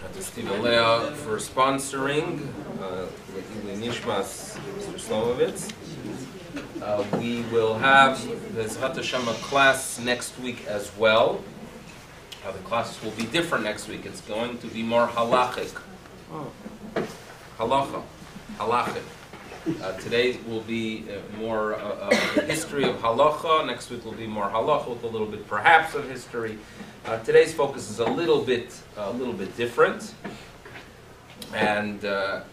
to Steve and Leah for sponsoring Nishmas Mr. Slomovitz. We will have the Zrat Hashem class next week as well. The classes will be different next week. It's going to be more halachic. Halachic. Today will be more the history of halacha. Next week will be more halacha with a little bit perhaps of history. Today's focus is a little bit different, and the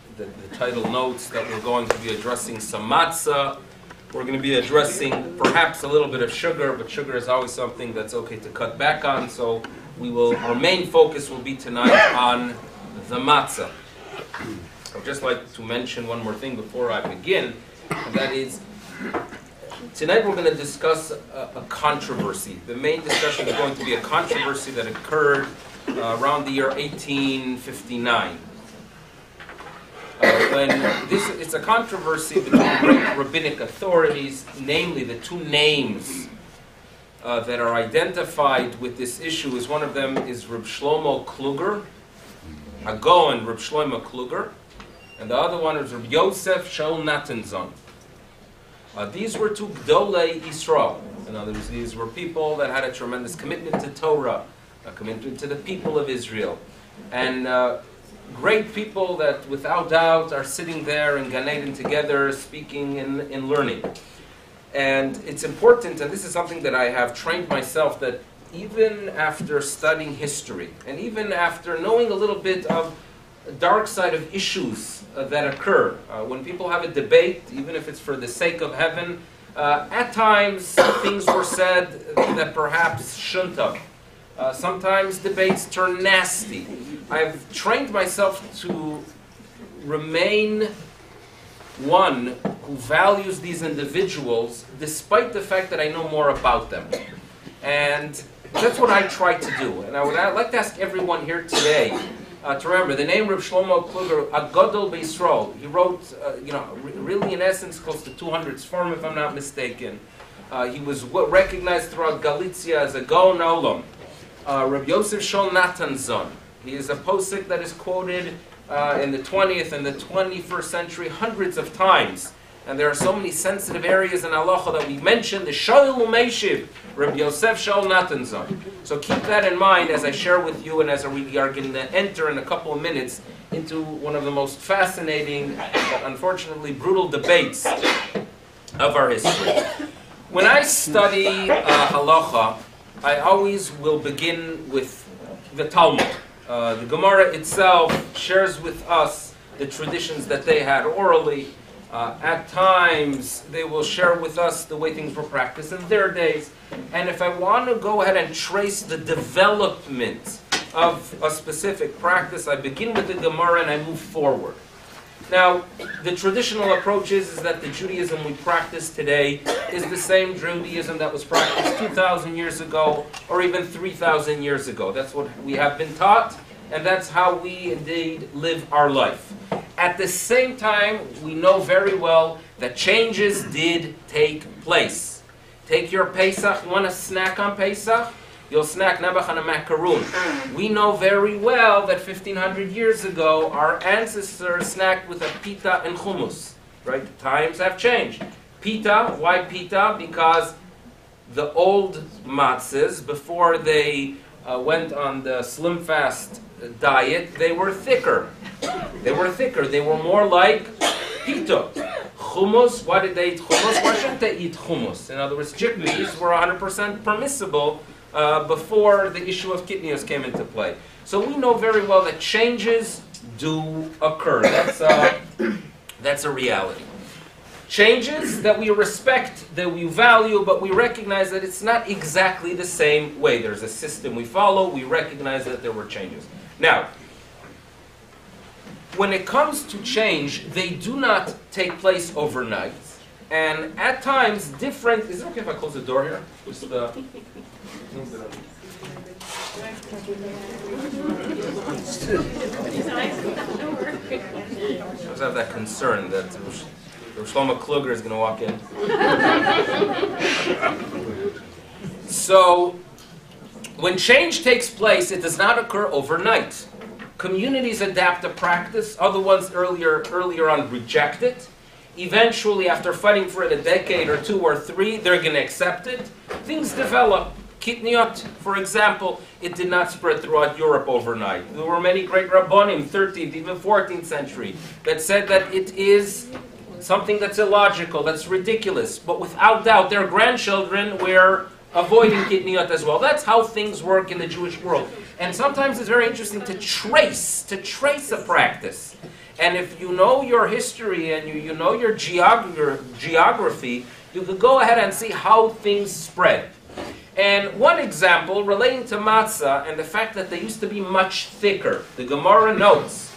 title notes that we're going to be addressing some matzah. We're going to be addressing perhaps a little bit of sugar, but sugar is always something that's okay to cut back on. So our main focus will be tonight on the matzah. I'd just like to mention one more thing before I begin, and that is, tonight we're going to discuss a controversy. The main discussion is going to be a controversy that occurred around the year 1859. It's a controversy between great rabbinic authorities, namely the two names that are identified with this issue. One of them is Reb Shlomo Kluger, Hagoen Reb Shlomo Kluger, and the other one is Reb Yosef Shaul Natanzon. These were two Gdolei Yisrael. In other words, these were people that had a tremendous commitment to Torah, a commitment to the people of Israel, and great people that, without doubt, are sitting there in Gan Eden together, speaking and learning. And it's important, and this is something that I have trained myself, that even after studying history, and even after knowing a little bit of the dark side of issues that occur, when people have a debate, even if it's for the sake of heaven, at times things were said that perhaps shouldn't have. Sometimes debates turn nasty. I've trained myself to remain one who values these individuals despite the fact that I know more about them. And that's what I try to do. And I'd like to ask everyone here today to remember the name Reb Shlomo Kluger, Agadol B'Yisrael. He wrote, really in essence, close to 200 Sforim, if I'm not mistaken. He was recognized throughout Galicia as a Gaon Olam. Reb Yosef Shaul Natanzon. He is a posik that is quoted in the 20th and the 21st century hundreds of times. And there are so many sensitive areas in halacha that we mentioned. The Shoel Umeishiv, Reb Yosef Shaul Natanzon. So keep that in mind as I share with you and as we are going to enter in a couple of minutes into one of the most fascinating, but unfortunately brutal debates of our history. When I study halacha, I always will begin with the Talmud. The Gemara itself shares with us the traditions that they had orally. At times, they will share with us the way things were practiced in their days. And if I want to go ahead and trace the development of a specific practice, I begin with the Gemara and I move forward. Now, the traditional approach is that the Judaism we practice today is the same Judaism that was practiced 2,000 years ago or even 3,000 years ago. That's what we have been taught, and that's how we indeed live our life. At the same time, we know very well that changes did take place. Take your Pesach, you want to snack on Pesach? You'll snack Nebuch on a macaroon. We know very well that 1,500 years ago, our ancestors snacked with a pita and hummus. Right? Times have changed. Pita, why pita? Because the old matzahs, before they went on the slim fast diet, they were thicker. They were more like pita. Hummus, why did they eat hummus? Why shouldn't they eat hummus? In other words, chickpeas were 100% permissible before the issue of kidneys came into play. So we know very well that changes do occur. That's a reality. Changes that we respect, that we value, but we recognize that it's not exactly the same way. There's a system we follow. We recognize that there were changes. Now, when it comes to change, they do not take place overnight. And at times, different... Is it okay if I close the door here? Just I always have that concern that Shlomo Kluger is going to walk in. So, when change takes place, it does not occur overnight. Communities adapt a practice. Other ones earlier on reject it. Eventually, after fighting for it a decade or two or three, they're going to accept it. Things develop. Kitniot, for example, it did not spread throughout Europe overnight. There were many great Rabbonim, 13th, even 14th century, that said that it is something that's illogical, that's ridiculous. But without doubt, their grandchildren were avoiding Kitniot as well. That's how things work in the Jewish world. And sometimes it's very interesting to trace a practice. And if you know your history and you know your geography, you can go ahead and see how things spread. And one example relating to matzah and the fact that they used to be much thicker. The Gemara notes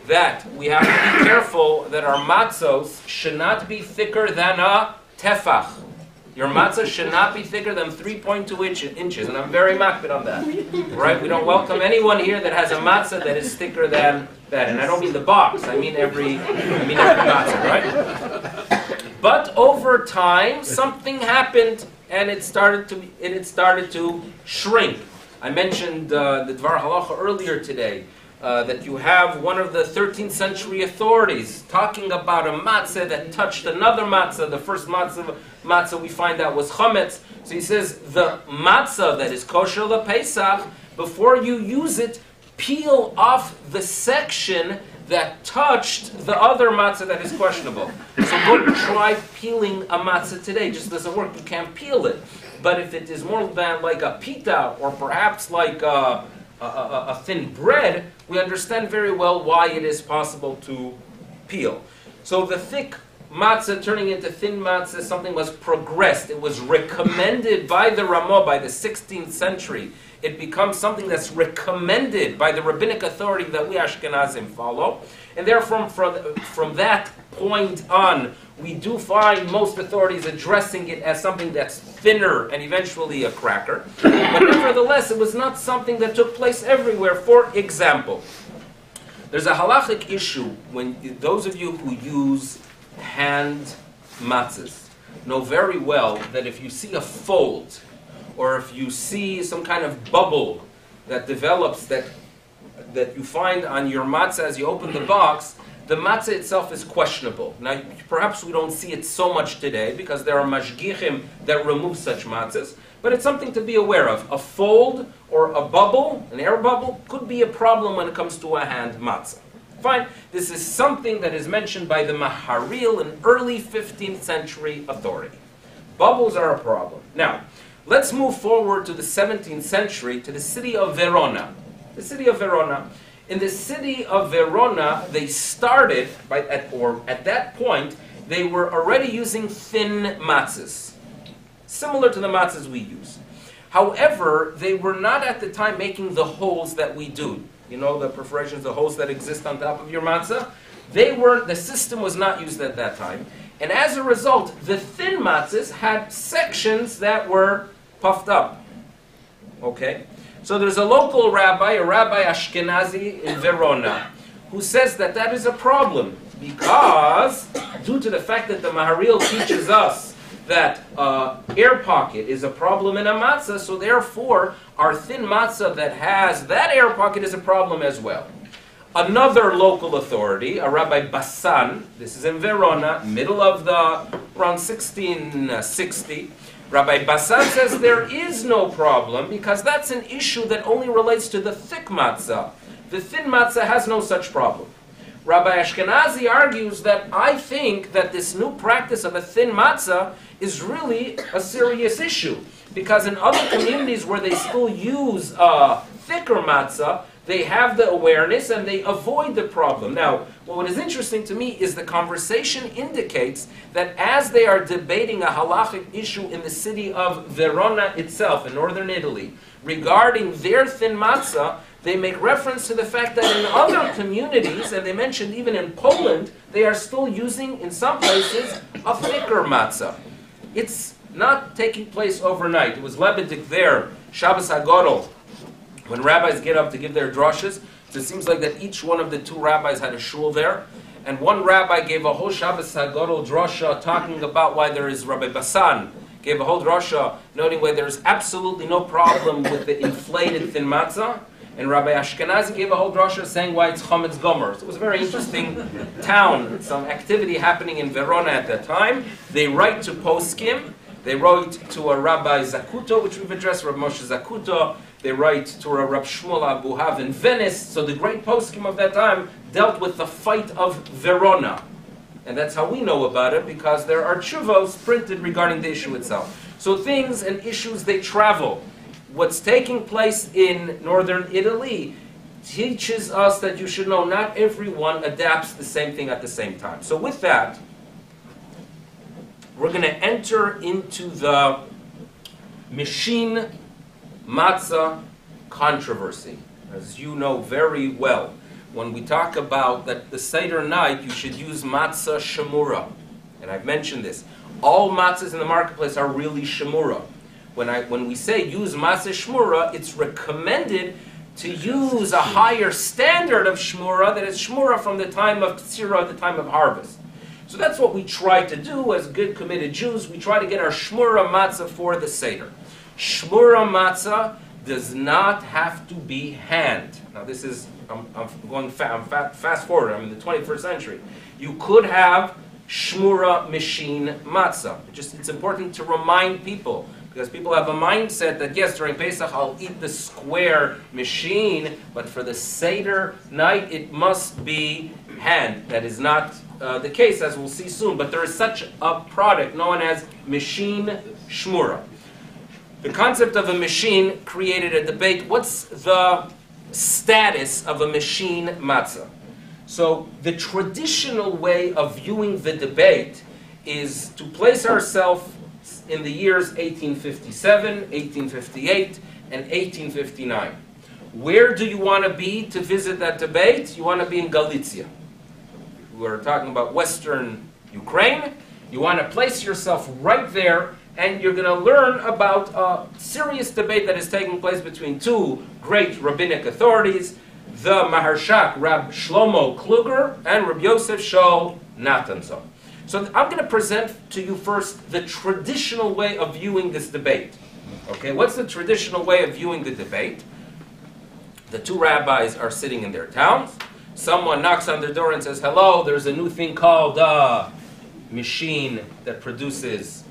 that we have to be careful that our matzos should not be thicker than a tefach. Your matzah should not be thicker than 3.2 inches, and I'm very makbid on that. Right? We don't welcome anyone here that has a matzah that is thicker than that. And I don't mean the box, I mean every matzah, right? But over time, something happened, and it started to shrink. I mentioned the Dvar Halacha earlier today, that you have one of the 13th century authorities talking about a matzah that touched another matzah. The first matzah we find out was chametz. So he says, the matzah that is kosher lePesach, before you use it, peel off the section that touched the other matzah that is questionable. So don't try peeling a matzah today. It just doesn't work. You can't peel it. But if it is more than like a pita, or perhaps like a thin bread, we understand very well why it is possible to peel. So the thick matzah turning into thin matzah, something was progressed. It was recommended by the Ramah by the 16th century. It becomes something that's recommended by the rabbinic authority that we Ashkenazim follow. And therefore, from that point on, we do find most authorities addressing it as something that's thinner and eventually a cracker. But nevertheless, it was not something that took place everywhere. For example, there's a halachic issue when those of you who use hand matzahs know very well that if you see a fold, or if you see some kind of bubble that develops that you find on your matzah as you open the box, the matzah itself is questionable. Now, perhaps we don't see it so much today because there are mashgichim that remove such matzahs, but it's something to be aware of. A fold or a bubble, an air bubble, could be a problem when it comes to a hand matzah. Fine, this is something that is mentioned by the Maharil, an early 15th century authority. Bubbles are a problem. Now, let's move forward to the 17th century, to the city of Verona. The city of Verona. In the city of Verona, they started, at that point, they were already using thin matzahs, similar to the matzahs we use. However, they were not at the time making the holes that we do. You know, the perforations, the holes that exist on top of your matzah? The system was not used at that time. And as a result, the thin matzahs had sections that were puffed up. Okay? So there's a local rabbi, a Rabbi Ashkenazi in Verona, who says that that is a problem because, due to the fact that the Maharil teaches us that air pocket is a problem in a matzah, so therefore our thin matzah that has that air pocket is a problem as well. Another local authority, a Rabbi Bassan, this is in Verona, middle of around 1660, Rabbi Bassan says there is no problem because that's an issue that only relates to the thick matzah. The thin matzah has no such problem. Rabbi Ashkenazi argues that I think that this new practice of a thin matzah is really a serious issue because in other communities where they still use thicker matzah, they have the awareness and they avoid the problem. Now, what is interesting to me is the conversation indicates that as they are debating a halachic issue in the city of Verona itself, in northern Italy, regarding their thin matzah, they make reference to the fact that in other communities, and they mentioned even in Poland, they are still using, in some places, a thicker matzah. It's not taking place overnight. It was Lebedik there, Shabbos HaGodol, when rabbis get up to give their drushes. So it seems like that each one of the two rabbis had a shul there. And one rabbi gave a whole Shabbos HaGodol drasha talking about why there is Rabbi Bassan. Gave a whole drasha noting why there is absolutely no problem with the inflated thin matzah. And Rabbi Ashkenazi gave a whole drasha saying why it's Chometz Gomer. So it was a very interesting town, some activity happening in Verona at that time. They write to Poskim. They wrote to a Rabbi Zakuto, which we've addressed, Rabbi Moshe Zakuto. They write to a Rabbi Shmuel Abu Hav in Venice. So the great Poskim of that time dealt with the fight of Verona. And that's how we know about it, because there are tshuvos printed regarding the issue itself. So things and issues, they travel. What's taking place in northern Italy teaches us that you should know not everyone adapts the same thing at the same time. So with that, we're going to enter into the machine matzah controversy. As you know very well, when we talk about that the Seder night, you should use matzah shemura. And I've mentioned this. All matzahs in the marketplace are really shemura. When we say use matzah shmura, it's recommended to use a higher standard of shmura, that is shmura from the time of tzira, the time of harvest. So that's what we try to do as good committed Jews. We try to get our shmura matzah for the Seder. Shmura matzah does not have to be hand. Now this is, I'm fast forward, I'm in the 21st century. You could have shmura machine matzah. It's important to remind people, because people have a mindset that yes, during Pesach I'll eat the square machine, but for the Seder night it must be hand. That is not the case, as we'll see soon, but there is such a product known as machine shmura. The concept of a machine created a debate. What's the status of a machine matzah? So the traditional way of viewing the debate is to place ourselves in the years 1857, 1858, and 1859. Where do you want to be to visit that debate? You want to be in Galicia. We're talking about Western Ukraine. You want to place yourself right there, and you're going to learn about a serious debate that is taking place between two great rabbinic authorities, the Maharshak Rab Shlomo Kluger and Rab Yosef Shol Natanson. So I'm going to present to you first the traditional way of viewing this debate. Okay, what's the traditional way of viewing the debate? The two rabbis are sitting in their towns. Someone knocks on their door and says, hello, there's a new thing called a machine that produces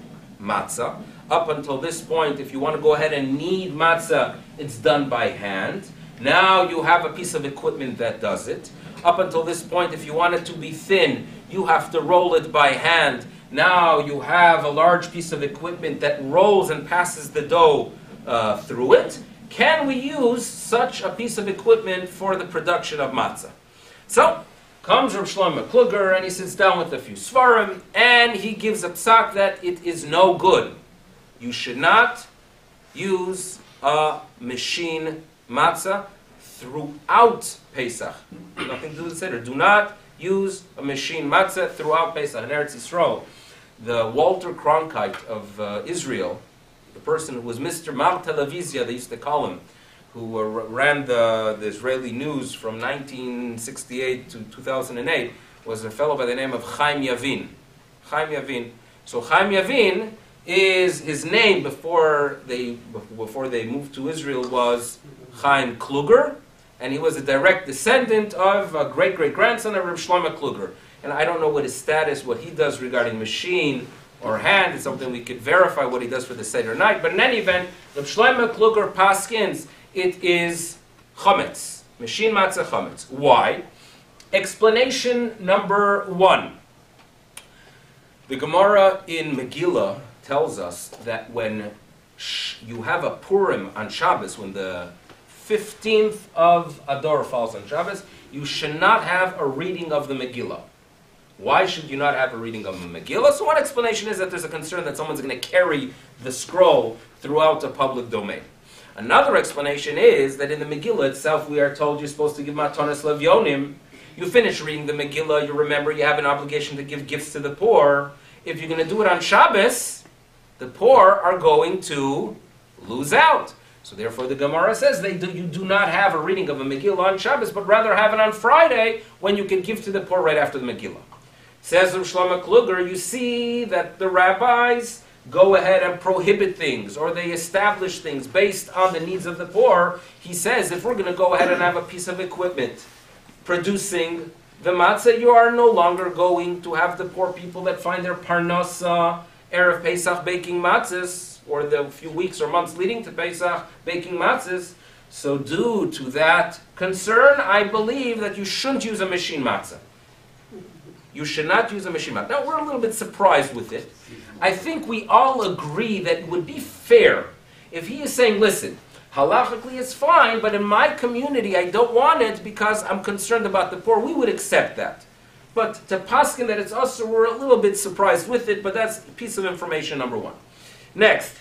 matzah. Up until this point, if you want to go ahead and knead matzah, it's done by hand. Now you have a piece of equipment that does it. Up until this point, if you want it to be thin, you have to roll it by hand. Now you have a large piece of equipment that rolls and passes the dough through it. Can we use such a piece of equipment for the production of matzah? So, comes Rav Shlomo Kluger and he sits down with a few svarim and he gives a psak that it is no good. You should not use a machine matzah throughout Pesach. Nothing to do with the Seder. Do not use a machine matzah throughout Pesach. In Eretz Yisrael, the Walter Cronkite of Israel, the person who was Mr. Mar Televizia, they used to call him, who ran the Israeli news from 1968 to 2008, was a fellow by the name of Chaim Yavin. Chaim Yavin. So Chaim Yavin is, his name before they moved to Israel was Chaim Kluger, and he was a direct descendant of a great-great-grandson of Reb Shlomo Kluger. And I don't know what his status, what he does regarding machine or hand. It's something we could verify what he does for the Seder night. But in any event, Reb Shlomo Kluger paskins, it is chametz, machine matzah chametz. Why? Explanation number one. The Gemara in Megillah tells us that when you have a Purim on Shabbos, when the 15th of Adar falls on Shabbos, you should not have a reading of the Megillah. Why should you not have a reading of the Megillah? So one explanation is that there's a concern that someone's going to carry the scroll throughout the public domain. Another explanation is that in the Megillah itself we are told you're supposed to give matonas levyonim. You finish reading the Megillah, you remember you have an obligation to give gifts to the poor. If you're going to do it on Shabbos, the poor are going to lose out. So therefore the Gemara says you do not have a reading of a Megillah on Shabbos, but rather have it on Friday when you can give to the poor right after the Megillah. Says Rav Shlomo Kluger, you see that the rabbis go ahead and prohibit things, or they establish things based on the needs of the poor, he says, if we're going to go ahead and have a piece of equipment producing the matzah, you are no longer going to have the poor people that find their parnasa Erev Pesach baking matzahs, or the few weeks or months leading to Pesach baking matzahs. So due to that concern, I believe that you shouldn't use a machine matzah. You should not use a machine matzah. Now, we're a little bit surprised with it. I think we all agree that it would be fair if he is saying, listen, halachically it's fine, but in my community I don't want it because I'm concerned about the poor. We would accept that. But to paskin that it's us, we're a little bit surprised with it, but that's a piece of information number one. Next,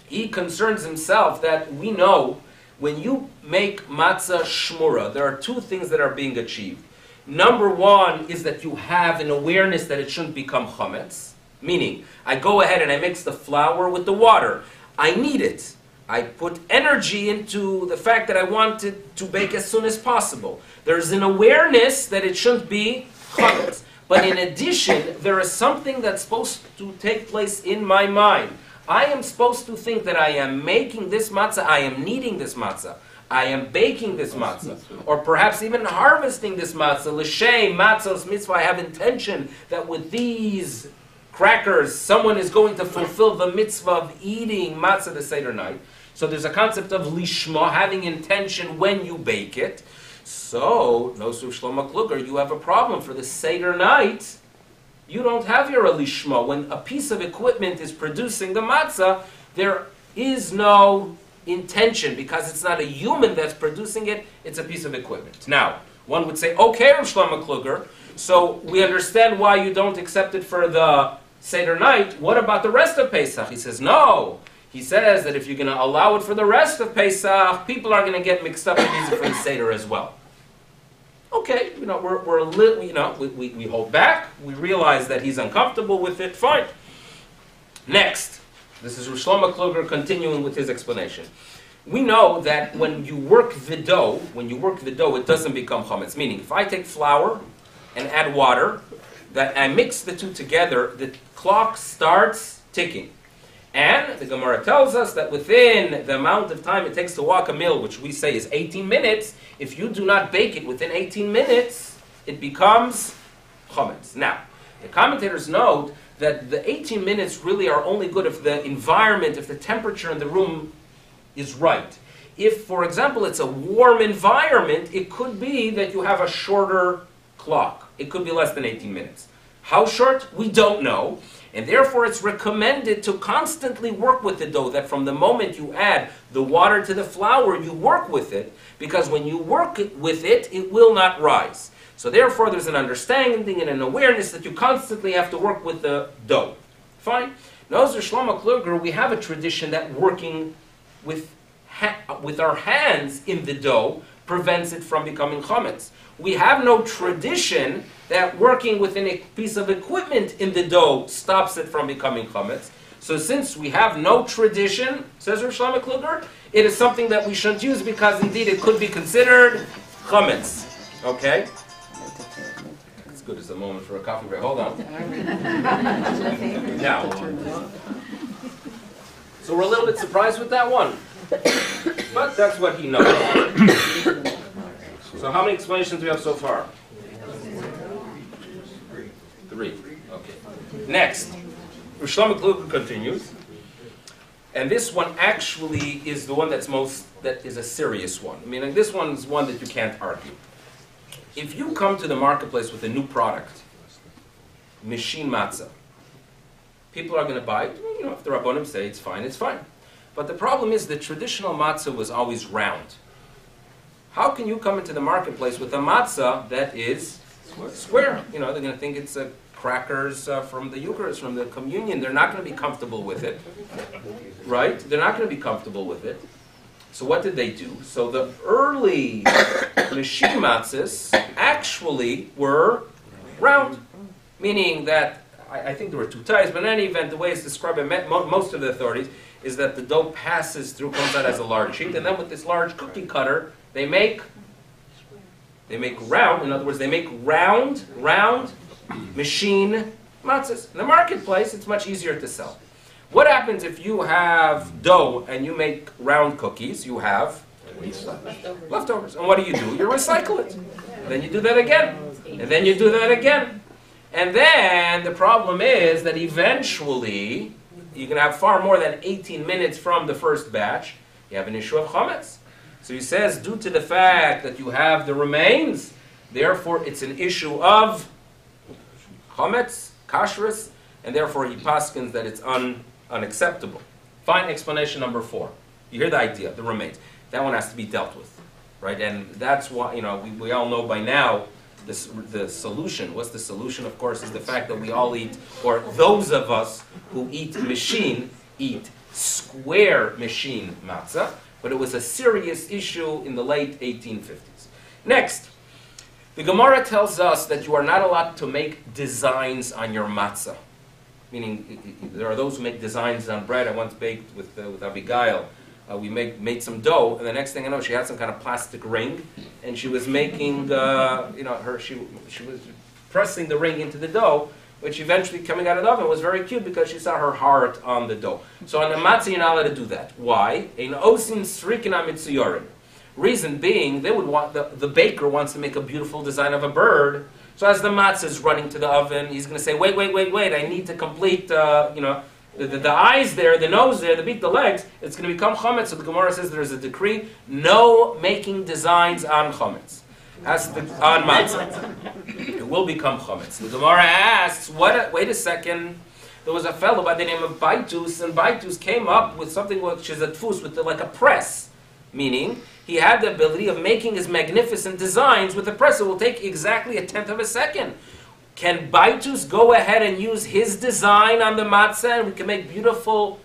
he concerns himself that we know when you make matzah shmura, there are two things that are being achieved. Number one is that you have an awareness that it shouldn't become chametz. Meaning, I go ahead and I mix the flour with the water. I need it. I put energy into the fact that I want it to bake as soon as possible. There's an awareness that it shouldn't be chametz. But in addition, there is something that's supposed to take place in my mind. I am supposed to think that I am making this matzah, I am kneading this matzah, I am baking this matzah, or perhaps even harvesting this matzah. L'shem matzos mitzvah, I have intention that with these crackers, someone is going to fulfill the mitzvah of eating matzah the Seder night. So there's a concept of lishma, having intention when you bake it. So, Nosu Shlomo Kluger, you have a problem for the Seder night. You don't have your lishma. When a piece of equipment is producing the matzah, there is no intention because it's not a human that's producing it, it's a piece of equipment. Now, one would say, okay, Rav Shlomo Kluger, so we understand why you don't accept it for the Seder night. What about the rest of Pesach? He says, no. He says that if you're going to allow it for the rest of Pesach, people are going to get mixed up and use it for the Seder as well. Okay, we're a little, we hold back. We realize that he's uncomfortable with it. Fine. Next, this is Rav Shlomo Kluger continuing with his explanation. We know that when you work the dough, it doesn't become chametz. Meaning, if I take flour and add water, that I mix the two together, the clock starts ticking. And the Gemara tells us that within the amount of time it takes to walk a mill, which we say is 18 minutes, if you do not bake it within 18 minutes, it becomes chametz. Now, the commentators note that the 18 minutes really are only good if the environment, if the temperature in the room is right. If, for example, it's a warm environment, it could be that you have a shorter clock. It could be less than 18 minutes. How short? We don't know. And therefore it's recommended to constantly work with the dough, that from the moment you add the water to the flour, you work with it, because when you work with it, it will not rise. So therefore there's an understanding and an awareness that you constantly have to work with the dough. Fine. Now, as Shlomo Kluger, we have a tradition that working with our hands in the dough prevents it from becoming chametz. We have no tradition that working within a piece of equipment in the dough stops it from becoming chametz. So since we have no tradition, says Rav Shlomo Kluger, it is something that we shouldn't use because indeed it could be considered chametz. Okay? It's good as a moment for a coffee break. Hold on. Now, so we're a little bit surprised with that one. But that's what he knows. So how many explanations do we have so far? 3. Okay. Next, Rav Shlomo Kluger continues, and this one actually is the one that is a serious one. I mean, this one is one that you can't argue. If you come to the marketplace with a new product, machine matzah, people are going to buy it. If the Rabbonim say it's fine, it's fine. But the problem is the traditional matzah was always round. How can you come into the marketplace with a matzah that is square? They're going to think it's crackers from the Eucharist, from the communion. They're not going to be comfortable with it. Right? They're not going to be comfortable with it. So what did they do? So the early machine matzahs actually were round. Meaning that, I think there were 2 types, but in any event, the way it's described by most of the authorities is that the dough passes through, comes out as a large sheet, and then with this large cookie cutter, they make round, in other words, they make round machine matzahs. In the marketplace, it's much easier to sell. What happens if you have dough and you make round cookies? You have leftovers. And what do? You recycle it. Then you do that again. And then you do that again. And then the problem is that eventually you can have far more than 18 minutes from the first batch. You have an issue of chametz. So he says, due to the fact that you have the remains, therefore it's an issue of chametz, kashrus, and therefore he paskins that it's unacceptable. Fine, explanation number 4. You hear the idea, the remains. That one has to be dealt with, right? And that's why, we all know by now the solution. What's the solution? Of course, is the fact that we all eat, or those of us who eat machine, eat square machine matzah, but it was a serious issue in the late 1850s. Next, the Gemara tells us that you are not allowed to make designs on your matzah. Meaning, there are those who make designs on bread. I once baked with Abigail. We made some dough, and the next thing I know, she had some kind of plastic ring, and she was making, she was pressing the ring into the dough, which eventually, coming out of the oven, was very cute because she saw her heart on the dough. So on the matzah, you're not allowed to do that. Why? Ein osin srikina mitzuyorin. Reason being, they would want the baker wants to make a beautiful design of a bird. So as the matzah is running to the oven, he's going to say, wait, I need to complete, the eyes there, the nose there, the beak, the legs, it's going to become chametz. So the Gemara says there's a decree, no making designs on chametz. On matzah. It will become chametz. The Gemara asks, wait a second, there was a fellow by the name of Baitus, and Baitus came up with something which is a tfus, with like a press. Meaning, he had the ability of making his magnificent designs with a press. It will take exactly 1/10 of a second. Can Baitus go ahead and use his design on the matzah, and we can make beautiful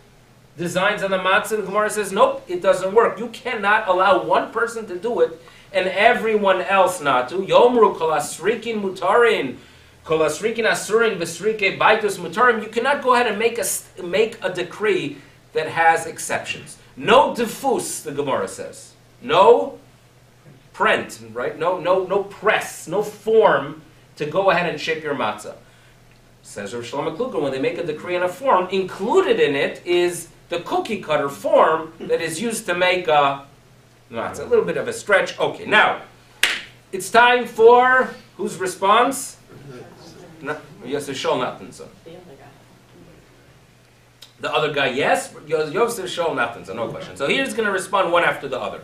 designs on the matzah? And the Gemara says, nope, it doesn't work. You cannot allow one person to do it and everyone else not to. Yomru kol asrikin mutarin, kol asrikin asurin v'srike Baitus mutarim. You cannot go ahead and make a decree that has exceptions. No diffus, the Gemara says. No print, right? No press, no form to go ahead and shape your matzah. Says Rav Shlomo Kluger, when they make a decree in a form, included in it is the cookie cutter form that is used to make a matzah. A little bit of a stretch. Okay, now, it's time for, whose response? Yosef Shol Nathanson. The other guy, yes. Yosef Shol Nathanson, no question. So he's going to respond one after the other.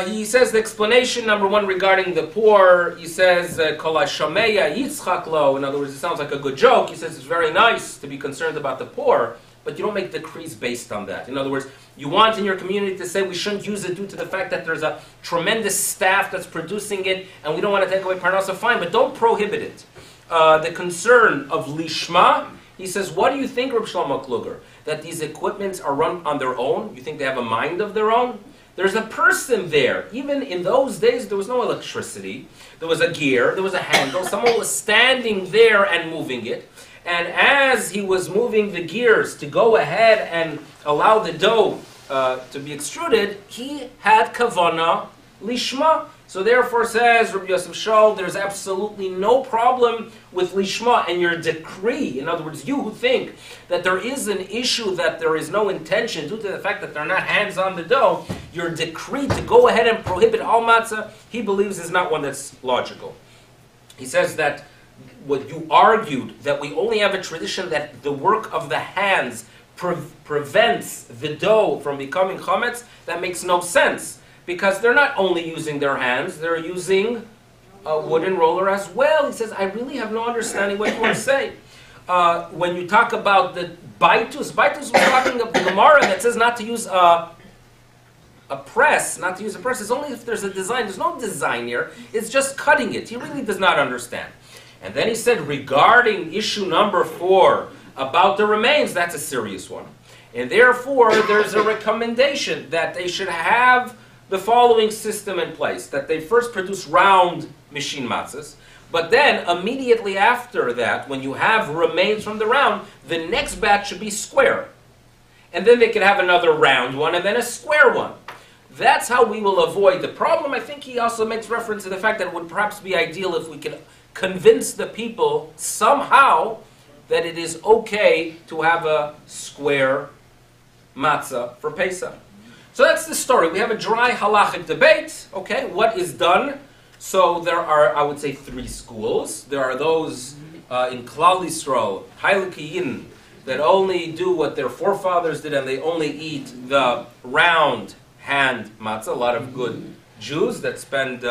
He says the explanation, number 1, regarding the poor, he says, Kol ha-shomeya yitzchak lo. In other words, it sounds like a good joke. He says it's very nice to be concerned about the poor, but you don't make decrees based on that. In other words, you want in your community to say we shouldn't use it due to the fact that there's a tremendous staff that's producing it, and we don't want to take away parnasa, fine, but don't prohibit it. The concern of lishma, he says, what do you think, Reb Shlomo Kluger, that these equipments are run on their own? You think they have a mind of their own? There's a person there. Even in those days, there was no electricity. There was a gear, there was a handle. Someone was standing there and moving it. And as he was moving the gears to go ahead and allow the dough to be extruded, he had kavana lishma. So therefore says Rabbi Yosef Shol, there's absolutely no problem with lishma, and your decree, in other words, you who think that there is an issue that there is no intention due to the fact that they're not hands on the dough, your decree to go ahead and prohibit all matzah, he believes is not one that's logical. He says that what you argued, that we only have a tradition that the work of the hands prevents the dough from becoming chametz, that makes no sense. Because they're not only using their hands, they're using a wooden roller as well. He says, I really have no understanding what you want to say. When you talk about the Baitus was talking of the Gemara that says not to use a press, not to use a press. It's only if there's a design. There's no design here. It's just cutting it. He really does not understand. And then he said, regarding issue number 4, about the remains, that's a serious one. And therefore, there's a recommendation that they should have the following system in place, that they first produce round machine matzahs, but then immediately after that, when you have remains from the round, the next batch should be square. And then they can have another round one and then a square one. That's how we will avoid the problem. I think he also makes reference to the fact that it would perhaps be ideal if we could convince the people somehow that it is okay to have a square matzah for Pesach. So that's the story. We have a dry halachic debate. Okay, what is done? So there are, I would say, three schools. There are those in Klal Yisrael, Hailukiyin, that only do what their forefathers did, and they only eat the round hand matzah. A lot of good Jews that spend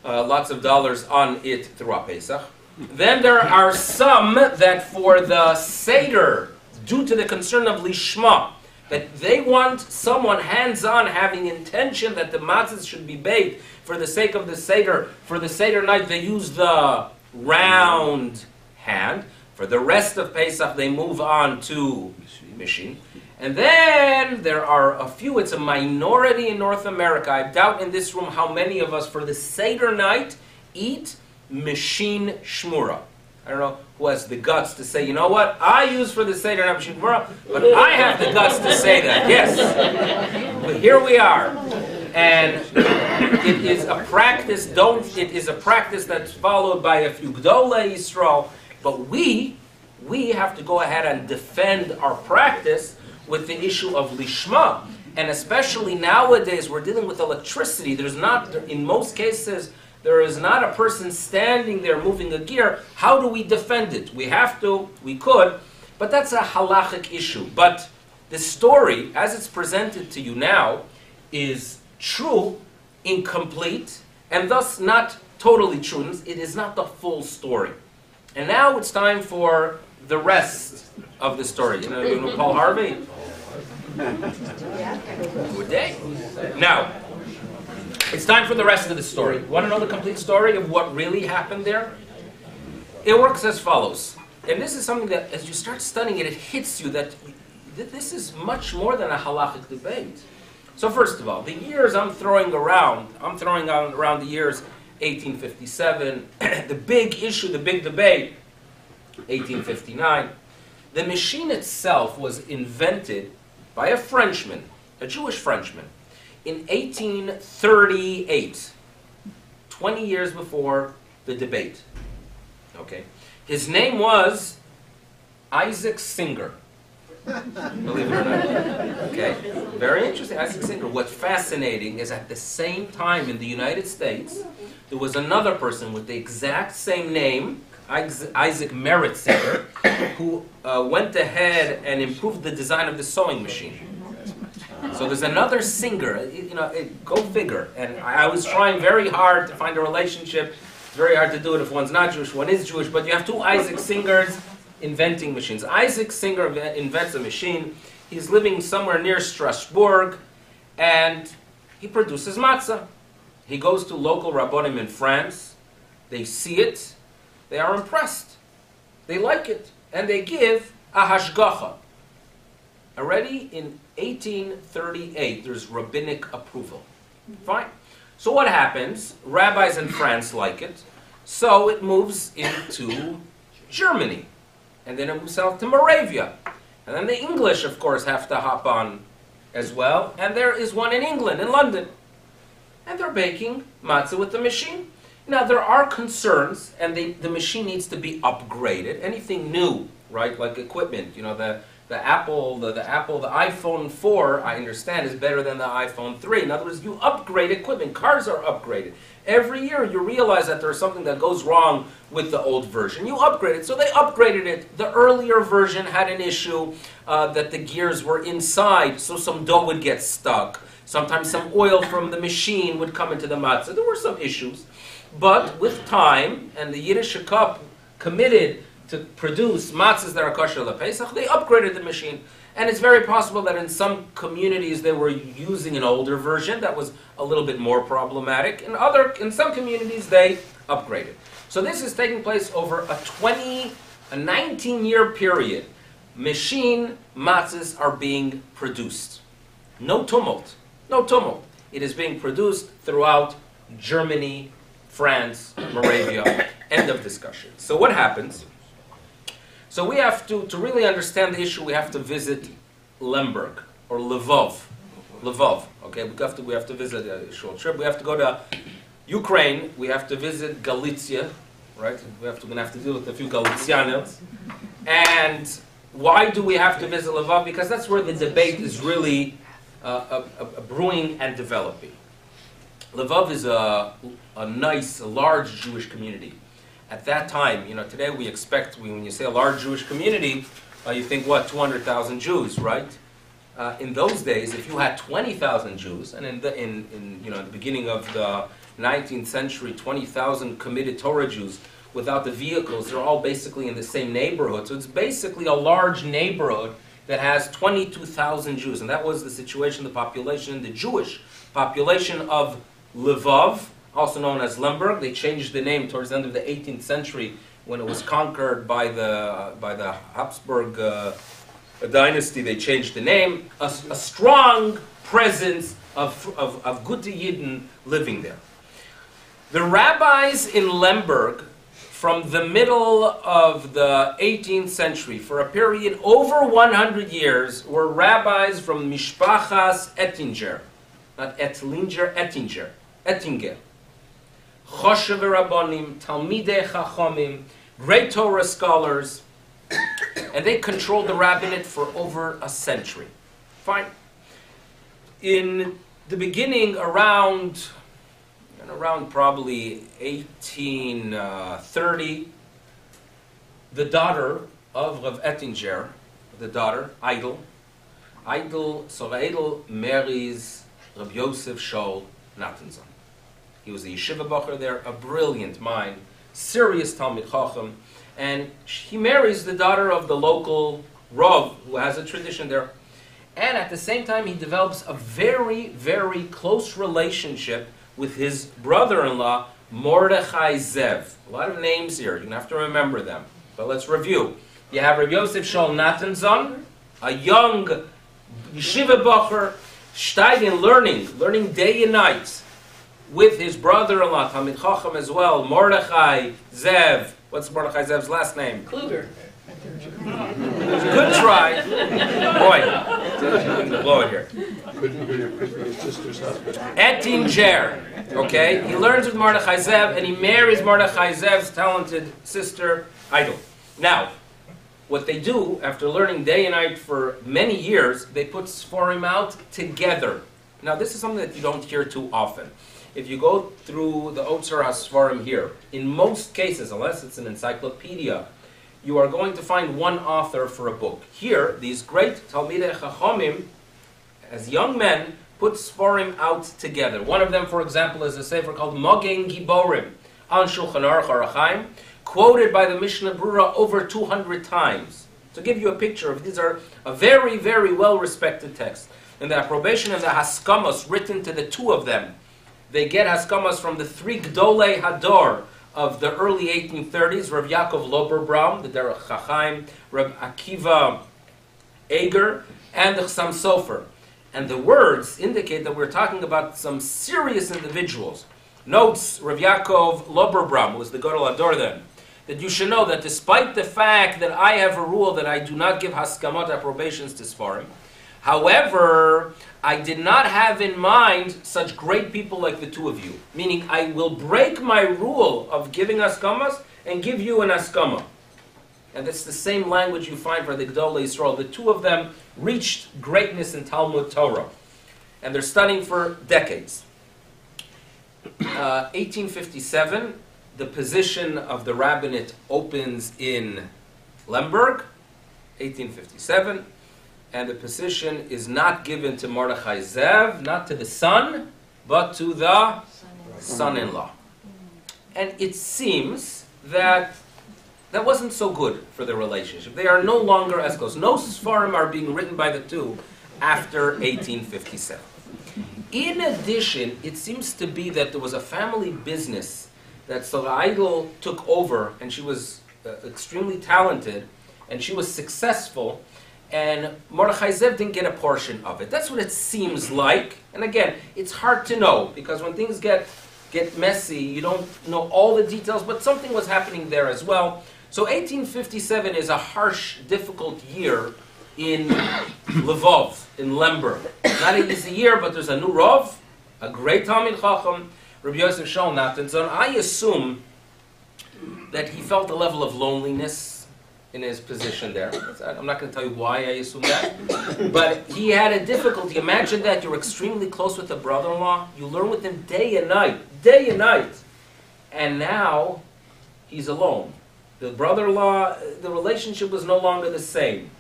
lots of dollars on it throughout Pesach. Then there are some that for the Seder, due to the concern of Lishma, that they want someone hands-on having intention that the matzahs should be baked for the sake of the Seder. For the Seder night, they use the round hand. For the rest of Pesach, they move on to machine. And then there are a few, it's a minority in North America. I doubt in this room how many of us for the Seder night eat machine shmura. I don't know who has the guts to say, you know what, I use for the Seder night machine shmura, but I have the guts to say that. Yes. But here we are. And it is a practice, it is a practice that's followed by a few Gdolei Yisrael, but we have to go ahead and defend our practice with the issue of lishma. And especially nowadays, we're dealing with electricity. There's not, in most cases, there is not a person standing there moving a gear. How do we defend it? We have to, we could, but that's a halachic issue. But the story, as it's presented to you now, is true, incomplete, and thus not totally true. It is not the full story. And now it's time for the rest of the story. You know Paul Harvey? Good day. Now, it's time for the rest of the story. You want to know the complete story of what really happened there? It works as follows. And this is something that, as you start studying it, it hits you that this is much more than a halachic debate. So first of all, the years I'm throwing around the years 1857, the big issue, the big debate, 1859. The machine itself was invented by a Frenchman, a Jewish Frenchman, in 1838, 20 years before the debate. Okay, his name was Isaac Singer. Believe it or not. Okay, very interesting. Isaac Singer. What's fascinating is at the same time in the United States, there was another person with the exact same name, Isaac Merritt Singer, who went ahead and improved the design of the sewing machine. So there's another Singer, go figure. And I was trying very hard to find a relationship. It's very hard to do it if one's not Jewish, one is Jewish, but you have two Isaac Singers inventing machines. Isaac Singer invents a machine. He's living somewhere near Strasbourg, and he produces matzah. He goes to local rabbonim in France. They see it. They are impressed. They like it. And they give a hashgacha. Already in 1838, there's rabbinic approval. Fine. So what happens? Rabbis in France like it. So it moves into Germany. And then it moves out to Moravia. And then the English, of course, have to hop on as well. And there is one in England, in London. And they're baking matzah with the machine. Now, there are concerns, and the machine needs to be upgraded. Anything new, right, like equipment, the iPhone 4, I understand, is better than the iPhone 3. In other words, you upgrade equipment. Cars are upgraded. Every year you realize that there's something that goes wrong with the old version. You upgrade it. So they upgraded it. The earlier version had an issue that the gears were inside, so some dough would get stuck. Sometimes some oil from the machine would come into the matzah. There were some issues. But with time, and the Yiddish Cup committed to produce matzahs that are kosher lePesach, they upgraded the machine. And it's very possible that in some communities they were using an older version that was a little bit more problematic. In some communities they upgraded. So this is taking place over a 19-year period. Machine matzahs are being produced. No tumult. No tumult. It is being produced throughout Germany, France, Moravia. End of discussion. So what happens? So we have to really understand the issue, we have to visit Lemberg or Lvov. Lvov, okay? We have to visit a short trip. We have to go to Ukraine. We have to visit Galicia. right? We're going to have to deal with a few Galicianos. And why do we have to visit Lvov? Because that's where the debate is really brewing and developing. Lvov is a nice, a large Jewish community. At that time, today we expect, when you say a large Jewish community, you think, what, 200,000 Jews, right? In those days, if you had 20,000 Jews, and in the beginning of the 19th century, 20,000 committed Torah Jews, without the vehicles, they're all basically in the same neighborhood. So it's basically a large neighborhood that has 22,000 Jews. And that was the situation, the population, the Jewish population of Lvov, also known as Lemberg. They changed the name towards the end of the 18th century when it was conquered by the Habsburg dynasty. They changed the name. A strong presence of Gute Yidden living there. The rabbis in Lemberg, from the middle of the 18th century, for a period over 100 years, were rabbis from Mishpachas Ettinger. Not Ettlinger, Ettinger. Ettinger. Choshev Rabbanim, Talmidei Chachomim, great Torah scholars, and they controlled the rabbinate for over a century. Fine. In the beginning, around probably 1830, the daughter of Rav Ettinger, Idel marries Rav Yosef Shaul Natanson. He was a yeshiva bacher there, a brilliant mind, serious Talmid Chacham, and he marries the daughter of the local Rav, who has a tradition there. And at the same time, he develops a very, very close relationship with his brother-in-law, Mordechai Zev. A lot of names here, you're going to have to remember them. But let's review. You have Rav Yosef Shaul Natanson, a young yeshiva bacher, steiging, learning day and night, with his brother-in-law, Talmid Chacham as well, Mordechai Zev. What's Mordechai Zev's last name? Kluger. Good try. Boy, I'm going to blow it here. Could be his sister's husband. Ettinger. Okay? He learns with Mordechai Zev, and he marries Mordechai Zev's talented sister, Idel. Now, what they do, after learning day and night for many years, they put Sforim out together. Now, this is something that you don't hear too often. If you go through the Otzar HaSfarim here, in most cases, unless it's an encyclopedia, you are going to find one author for a book. Here, these great Talmidei Chachomim, as young men, put Sforim out together. One of them, for example, is a sefer called Mogen Giborim, on Shulchan Aruch Arachaim, quoted by the Mishnah Brura over 200 times. To give you a picture of these are a very, very well-respected text. And the approbation and the Haskamos written to the two of them, they get Haskamas from the three Gdolei Hador of the early 1830s, Rav Yaakov Loberbaum, the Derech Chachaim, Rav Akiva Eger, and the Chassam Sofer. And the words indicate that we're talking about some serious individuals. Notes Rav Yaakov Loberbaum, who was the Gadol Hador then, that you should know that despite the fact that I have a rule that I do not give Haskamot approbations to Sfarim, however, I did not have in mind such great people like the two of you. Meaning, I will break my rule of giving Haskamas and give you an Haskama. And that's the same language you find for the Gdolei Yisrael. The two of them reached greatness in Talmud Torah. And they're studying for decades. 1857, the position of the rabbinate opens in Lemberg. 1857. And the position is not given to Mordechai Zev, not to the son, but to the son-in-law. And it seems that that wasn't so good for the relationship. They are no longer as close. No Sfarim are being written by the two after 1857. In addition, it seems to be that there was a family business that Sarah Idel took over, and she was extremely talented, and she was successful, and Mordechai Zev didn't get a portion of it. That's what it seems like. And again, it's hard to know, because when things get messy, you don't know all the details, but something was happening there as well. So 1857 is a harsh, difficult year in Lvov, in Lemberg. Not an easy year, but there's a new Rav, a great Talmid Chacham, Rabbi Yosef Shaul Natanson. I assume that he felt a level of loneliness in his position there. I'm not going to tell you why I assume that. But he had a difficulty. Imagine that you're extremely close with a brother-in-law. You learn with him day and night. And now he's alone. The brother-in-law, the relationship was no longer the same.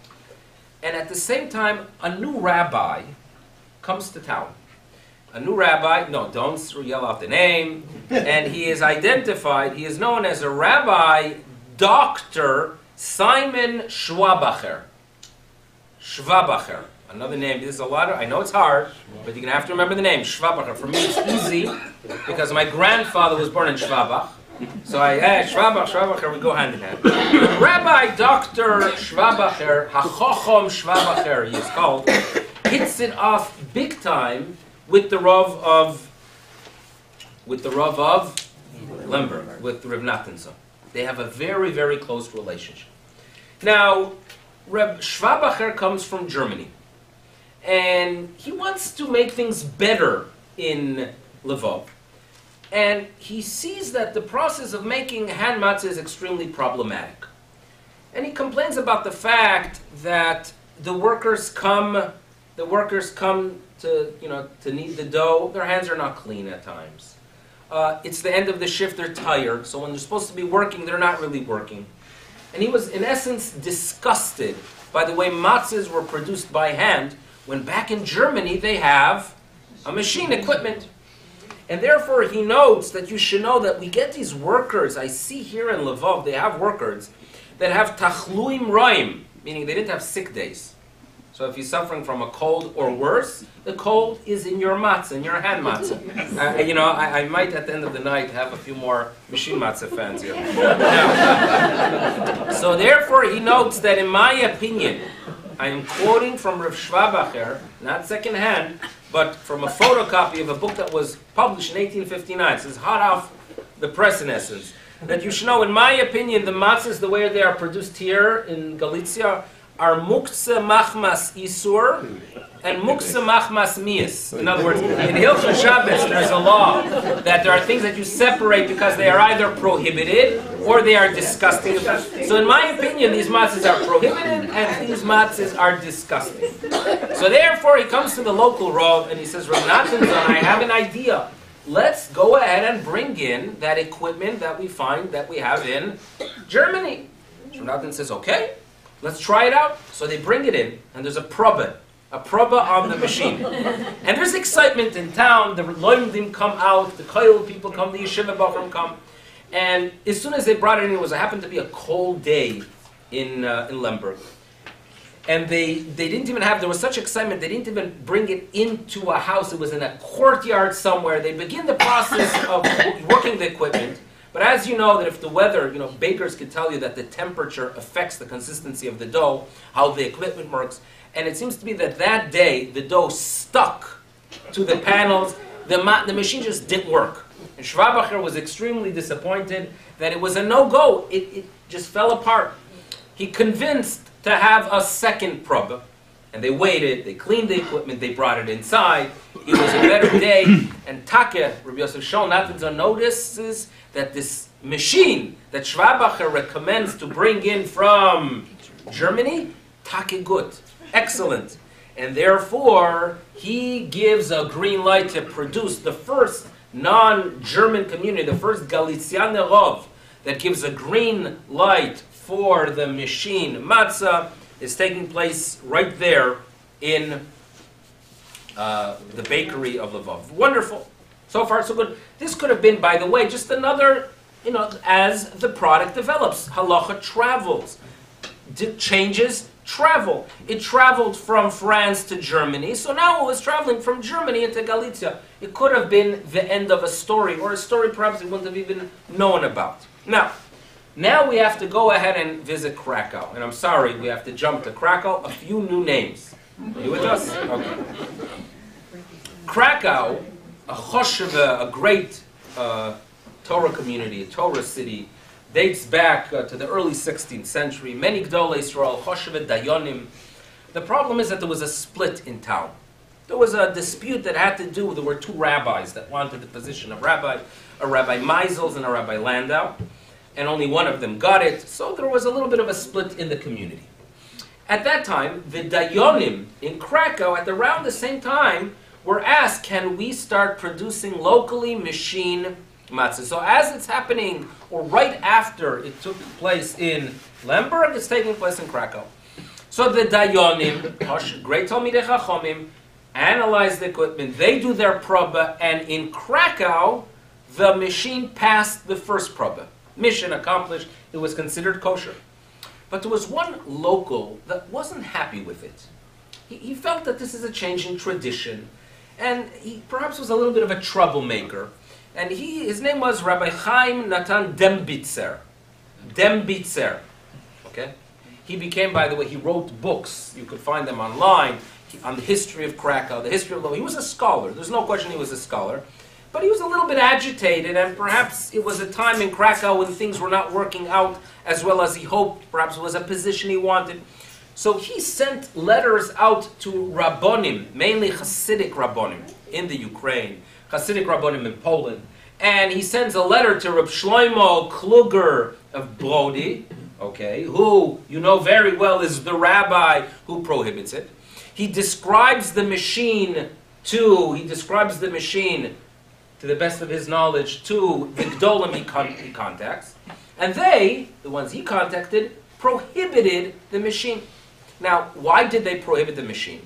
And at the same time, a new rabbi comes to town. A new rabbi, no, don't yell out the name. And he is identified, he is known as a Rabbi Dr. Simon Schwabacher. Schwabacher. Another name. This is a lot of, I know it's hard, but you're going to have to remember the name. Schwabacher. For me, it's easy, because my grandfather was born in Schwabach. So Schwabacher, we go hand in hand. Rabbi Dr. Schwabacher, HaChochom Schwabacher, he is called, hits it off big time with the Rav of Lemberg, with Reb Nathanson. They have a very, very close relationship. Now, Reb Schwabacher comes from Germany, and he wants to make things better in Lvov. And he sees that the process of making hand matzah is extremely problematic. And he complains about the fact that the workers come to knead the dough. Their hands are not clean at times. It's the end of the shift, they're tired. So when they're supposed to be working, they're not really working. And he was, in essence, disgusted by the way matzahs were produced by hand, when back in Germany they have a machine, equipment. And therefore he notes that you should know that we get these workers, I see here in Lvov, they have workers that have tachluim roim, meaning they didn't have sick days. So if you're suffering from a cold or worse, the cold is in your matzah, in your hand matzah. I might at the end of the night have a few more machine matzah fans here. So therefore he notes that in my opinion, I am quoting from Rav Schwabacher, not secondhand, but from a photocopy of a book that was published in 1859. This is hot off the press in essence. That you should know, in my opinion, the matzahs, the way they are produced here in Galicia, are muktzeh machmas isur and muktzeh machmas mias. In other words, in Hilchot Shabbos, there's a law that there are things that you separate because they are either prohibited or they are disgusting. So in my opinion, these matzahs are prohibited and these matzahs are disgusting. So therefore, he comes to the local Rav and he says, Rav Nathanson, I have an idea. Let's go ahead and bring in that equipment that we find that we have in Germany. Rav Nathanson says, okay, let's try it out. So they bring it in, and there's a proba on the machine. And there's excitement in town. The loimdim come out, the koil people come, the yeshiva bachrim come. And as soon as they brought it in, it happened to be a cold day in Lemberg. And they didn't even have, there was such excitement, they didn't even bring it into a house. It was in a courtyard somewhere. They begin the process of working the equipment. But as you know, that if the weather, bakers could tell you that the temperature affects the consistency of the dough, how the equipment works. And it seems to be that day, the dough stuck to the panels. The machine just didn't work. And Schwabacher was extremely disappointed that it was a no-go. It just fell apart. He convinced to have a second proba. And they waited, they cleaned the equipment, they brought it inside. It was a better day. And Take, Rabbi Yosef Shol Nathanson notices that this machine that Schwabacher recommends to bring in from Germany, Take good, excellent. And therefore, he gives a green light to produce the first non-German community, the first Galicianer Rav that gives a green light for the machine matzah is taking place right there in the bakery of Lvov. Wonderful. So far, so good. This could have been, by the way, just another, as the product develops, halacha travels. Changes travel. It traveled from France to Germany, so now it was traveling from Germany into Galicia. It could have been the end of a story, or a story perhaps we wouldn't have even known about. Now we have to go ahead and visit Krakow. And I'm sorry, we have to jump to Krakow. A few new names. Are you with us? Okay. Krakow, a chosheva, a great Torah community, a Torah city, dates back to the early 16th century. Many Gdolei Yisrael, chosheva, dayonim. The problem is that there was a split in town. There was a dispute that had to do, there were two rabbis that wanted the position of rabbi, a Rabbi Meisels and a Rabbi Landau. and only one of them got it. So there was a little bit of a split in the community. At that time, the Dayonim in Krakow, at around the same time, were asked, can we start producing locally machine matzah? So as it's happening, or right after it took place in Lemberg, it's taking place in Krakow. So the Dayonim, great Talmidei Chachomim, analyze the equipment, they do their proba, and in Krakow, the machine passed the first proba. Mission accomplished, it was considered kosher. But there was one local that wasn't happy with it. He felt that this is a change in tradition, and he perhaps was a little bit of a troublemaker. And his name was Rabbi Chaim Natan Dembitzer. Dembitzer. Okay? He became, by the way, he wrote books. You could find them online on the history of Krakow, the history of law. He was a scholar. There's no question he was a scholar. But he was a little bit agitated, and perhaps it was a time in Krakow when things were not working out as well as he hoped. Perhaps it was a position he wanted. So he sent letters out to Rabbonim, mainly Hasidic Rabbonim in the Ukraine, Hasidic Rabbonim in Poland. And he sends a letter to Reb Shlomo Kluger of Brody, okay, who you know very well is the rabbi who prohibits it. He describes the machine to the best of his knowledge, to the Gdolim he contacts. And they, the ones he contacted, prohibited the machine. Now, why did they prohibit the machine?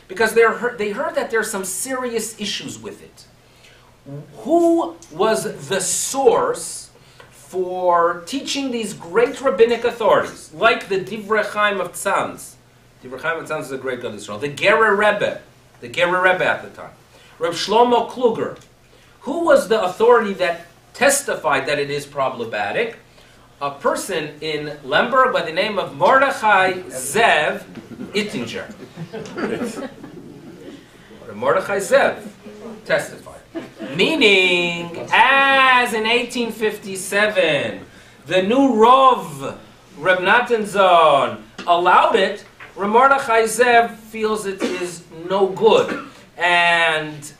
Because they heard that there are some serious issues with it. Who was the source for teaching these great rabbinic authorities, like the Divrei Chaim of Tzanz? Divrei Chaim of Tzanz is a great God of Israel. The Gerer Rebbe at the time. Reb Shlomo Kluger. Who was the authority that testified that it is problematic? A person in Lemberg by the name of Mordechai Zev Ittinger. Mordechai Zev testified. Meaning, as in 1857, the new Rov, Reb Natan Zon, allowed it, Reb Mordechai Zev feels it is no good. And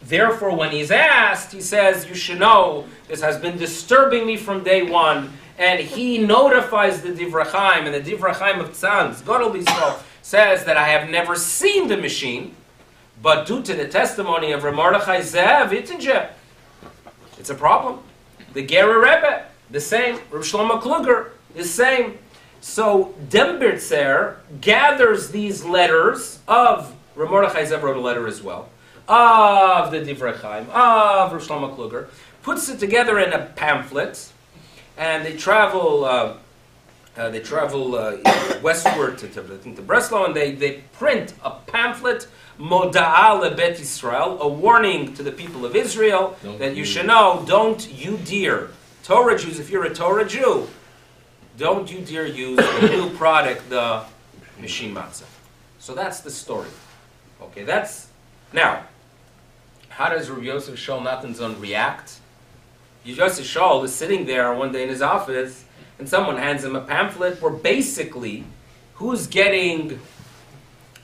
therefore, when he's asked, he says, you should know, this has been disturbing me from day one. And he notifies the Divrei Chaim, and the Divrei Chaim of Tzanz, Gadol B'Yisrael, says that I have never seen the machine, but due to the testimony of Reb Mordechai Zev Ittinger, it's a problem. The Gerer Rebbe, the same. Reb Shlomo Kluger, the same. So Dembitzer gathers these letters of, Reb Mordechai Zev wrote a letter as well, of the Divrei Chaim, of Reb Shlomo Kluger, puts it together in a pamphlet, and they travel westward to Breslau, and they print a pamphlet, Moda'ah lebet Yisrael, a warning to the people of Israel that you should know, don't you dare, Torah Jews, if you're a Torah Jew, don't you dare use the new product, the machine matzah. So that's the story. Okay, now, how does Rabbi Yosef Shaul Natan Zon react? Yosef Shaul is sitting there one day in his office, and someone hands him a pamphlet where basically, who's getting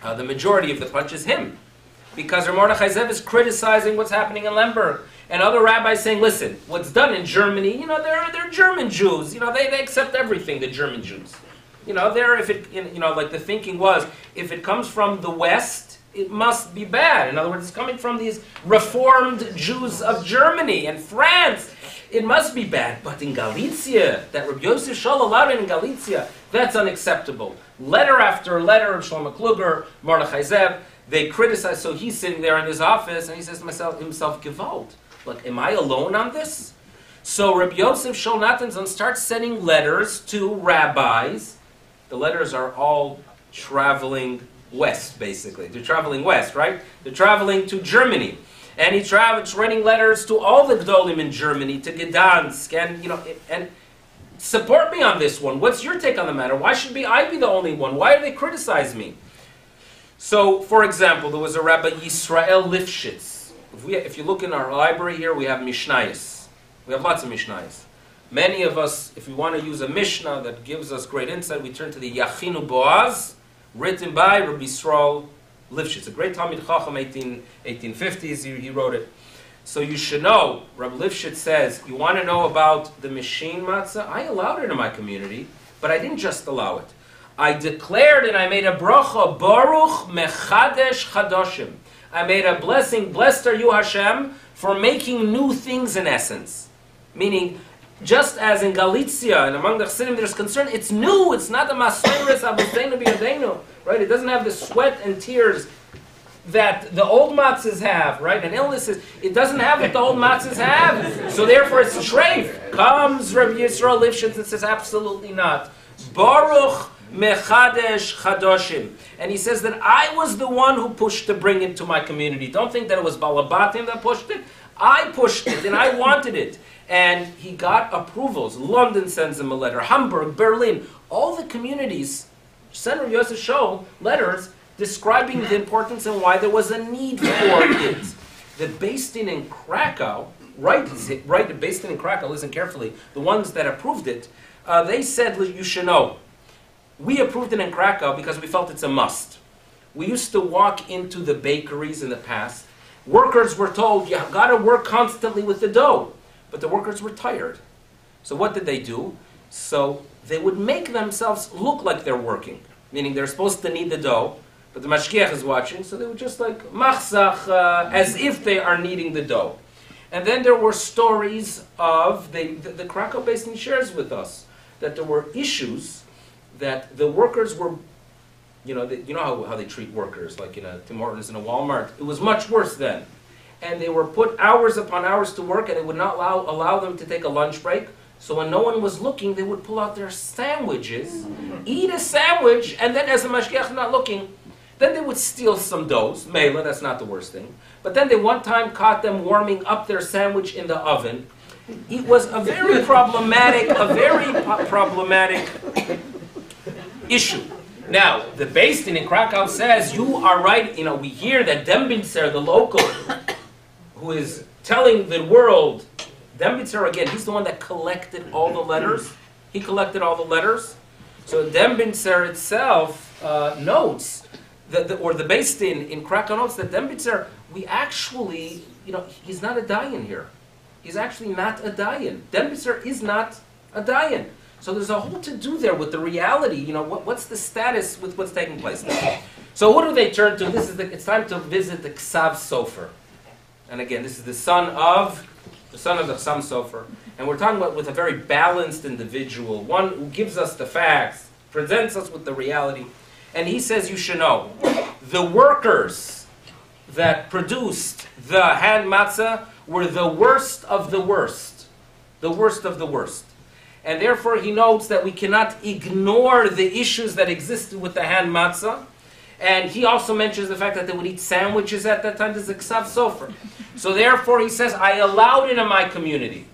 the majority of the punch is him. Because Rav Mordechai Zev is criticizing what's happening in Lemberg. And other rabbis saying, listen, what's done in Germany, they're German Jews. They accept everything, the German Jews. Like the thinking was, if it comes from the West, it must be bad. In other words, it's coming from these reformed Jews of Germany and France. It must be bad. But in Galicia, that Rabbi Yosef Shaul allowed it in Galicia, that's unacceptable. Letter after letter of Shlomo Kluger, Mordechai Zev, they criticize. So he's sitting there in his office and he says to himself, Gewalt. Like, am I alone on this? So Rabbi Yosef Shaul Natan Zon starts sending letters to rabbis. The letters are all traveling west, basically. They're traveling west, right? They're traveling to Germany. And he's writing letters to all the Gdolim in Germany, to Gdansk, and support me on this one. What's your take on the matter? Why should I be the only one? Why do they criticize me? So, for example, there was a Rabbi Yisrael Lifshitz. If you look in our library here, we have Mishnayos. We have lots of Mishnayos. Many of us, if we want to use a Mishnah that gives us great insight, we turn to the Yachinu Boaz, written by Rabbi Yisrael Lifshitz, a great Talmid Chacham, 1850s, he wrote it. So you should know, Rabbi Lifshitz says, you want to know about the machine matzah? I allowed it in my community, but I didn't just allow it. I declared and I made a bracha, Baruch Mechadesh Chadoshim. I made a blessing, blessed are you Hashem, for making new things in essence. Meaning, just as in Galicia and among the Chassidim there's concern, it's new, it's not a Masoros Avosdeinu B'Yadeinu, right? It doesn't have the sweat and tears that the old matzahs have, right? And illnesses, it doesn't have what the old matzahs have. So therefore it's treif. Comes Rabbi Yisrael Lifshitz and says, absolutely not. Baruch Mechadesh Chadoshim. And he says that I was the one who pushed to bring it to my community. Don't think that it was Balabatim that pushed it. I pushed it and I wanted it. And he got approvals. London sends him a letter. Hamburg, Berlin. All the communities sent Rabbi Yosef Shaul letters describing the importance and why there was a need for it. The Beis Din in Krakow, right, the Beis Din in Krakow, listen carefully, the ones that approved it, they said, you should know, we approved it in Krakow because we felt it's a must. We used to walk into the bakeries in the past. Workers were told, you've got to work constantly with the dough. But the workers were tired. So what did they do? So they would make themselves look like they're working. Meaning they're supposed to knead the dough, but the mashgiach is watching, so they would just like Matzah, as if they are kneading the dough. And then there were stories of, the Krakow Beis Din shares with us, that there were issues that the workers were, you know how they treat workers, like in a Tim Hortons and a Walmart. It was much worse then. And they were put hours upon hours to work, and it would not allow them to take a lunch break. So when no one was looking, they would pull out their sandwiches, eat a sandwich, and then as the mashgiach is not looking, then they would steal some doughs. Mela, that's not the worst thing. But then they one time caught them warming up their sandwich in the oven. It was a very problematic issue. Now, the Beis Din in Krakow says, you are right, we hear that Dembitzer, the local, who is telling the world, Dembitzer again, he's the one that collected all the letters. He collected all the letters. So Dembitzer itself notes, or the Beis Din in Krakow notes that Dembitzer, we actually, he's not a dayan here. He's actually not a dayan. Dembitzer is not a dayan. So there's a whole to-do there with the reality, what's the status with what's taking place now. So what do they turn to? It's time to visit the Ksav Sofer. And again, this is the son of the Chassam Sofer. And we're talking about with a very balanced individual, one who gives us the facts, presents us with the reality. And he says, you should know, the workers that produced the hand matzah were the worst of the worst. The worst of the worst. And therefore he notes that we cannot ignore the issues that existed with the hand matzah. And he also mentions the fact that they would eat sandwiches at that time. This is a Ksav Sofer. So therefore he says, I allowed it in my community.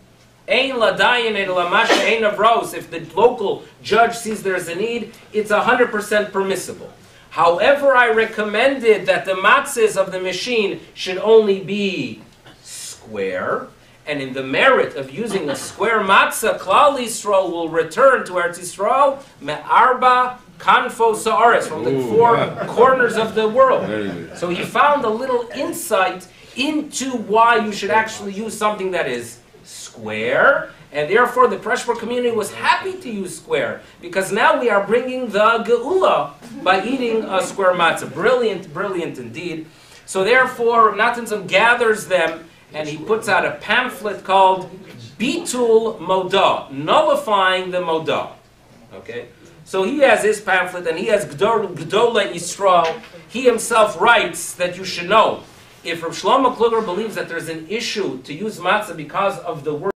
Ein ladayin, ein lamasha, ein avros. If the local judge sees there's a need, it's 100% permissible. However, I recommended that the matzahs of the machine should only be square. And in the merit of using a square matzah, Klal Yisrael will return to Eretz Yisrael me'arba kanfo sa'aretz, from the four corners of the world. So he found a little insight into why you should actually use something that is square, and therefore the Preshbur community was happy to use square, because now we are bringing the geula by eating a square matzah. Brilliant, brilliant indeed. So therefore, Natanzim gathers them, and he puts out a pamphlet called Bitul Modah, nullifying the Modah. Okay? So he has his pamphlet, and he has Gdolei Yisrael. He himself writes that you should know, if Rav Shlomo Kluger believes that there's an issue to use matzah because of the word